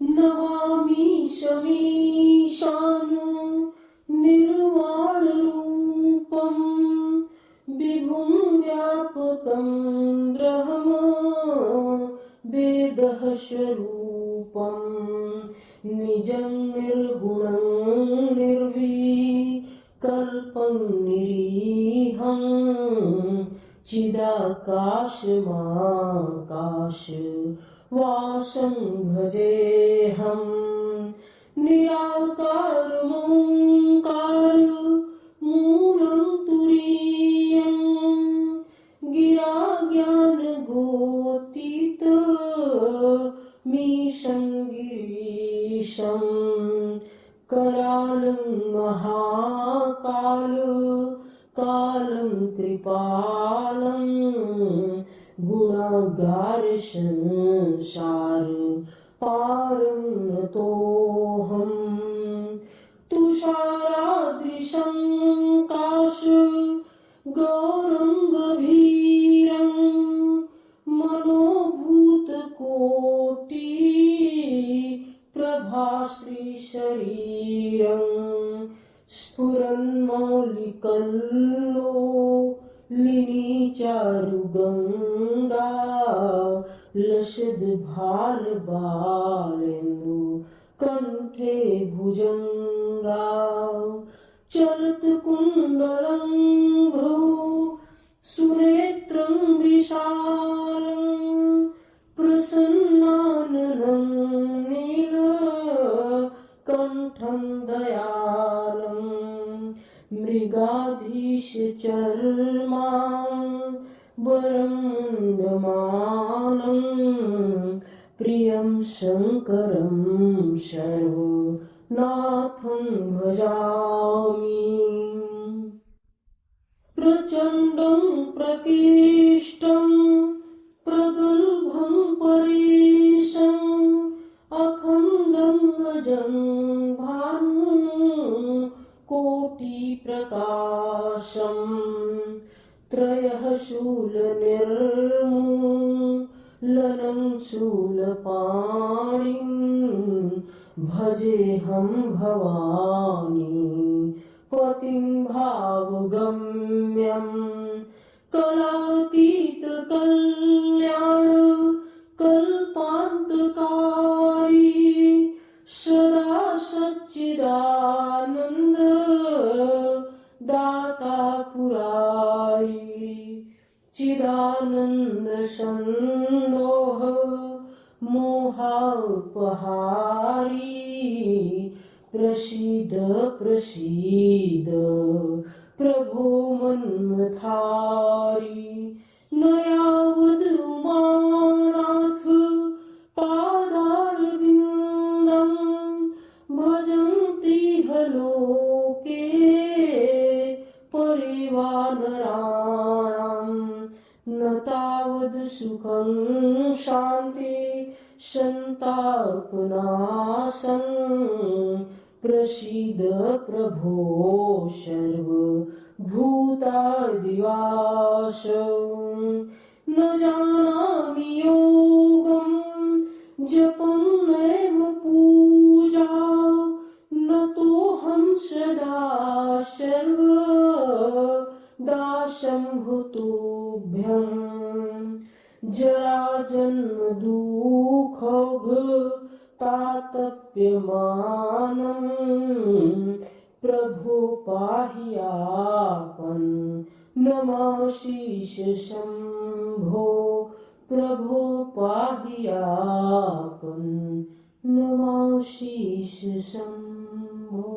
नमामीशमीशानु निर्वाणरूपं विभुं व्यापकं ब्रह्म वेदः स्वरूपं निजं निर्गुणं निर्विकल्पं निरीहं चिदाकाशमाकाशवासं भजेऽहं निराकारमोङ्कार मूलं तुरीयं गिराज्ञानगोतीतमीशं गिरीशं करालं महाकाल कालं कृपालं गुणागार संसार पारं नतोऽहं तुषारादृशं काश गौरं गभीरं मनोभूतकोटि प्रभाश्रीशरीरं स्फुरन्मौलिकल्लोलिनीचारुगङ्गा लसद्भालबालेन्दु कण्ठे भुजङ्गा चलत्कुण्डलं भ्रो सुनेत्रं विशालं प्रसन्नाननं नीलकण्ठं दयालं मृगाधीशचर्मां वरं मुण्डमालं प्रियं शङ्करं सर्वनाथं भजामि प्रचण्डं प्रकृष्टं प्रगल्भं परेशम् अखण्डं अजं भानुकोटिप्रकाशं त्रयः शूलनिर्मूलनं शूलपाणिं भजेऽहं भवानी पतिं भावगम्यं कलातीतकल्याण कल्पान्तकारी सदा सच्चिदानन्द दाता पुरारी चिदानन्द सन्दोह मोहापहारी प्रसीद प्रसीद प्रभो मन्मथारी नयावद् उमानाथ पादारविन्दं भजन्ति लोके परिवानराणां न तावद् सुखं शान्ति सन्तापनाशं प्रसीद प्रभो सर्वभूतादिवास न जानामि योगं जपन्नैव पूजा नतोऽहं सदा सर्वदा शम्भुतुभ्यं जराजन्म दुःखोघ तातप्यमानं प्रभो पाहियापन् नमाशीष शम्भो प्रभो पाहियापन् नमाशीष शम्भो।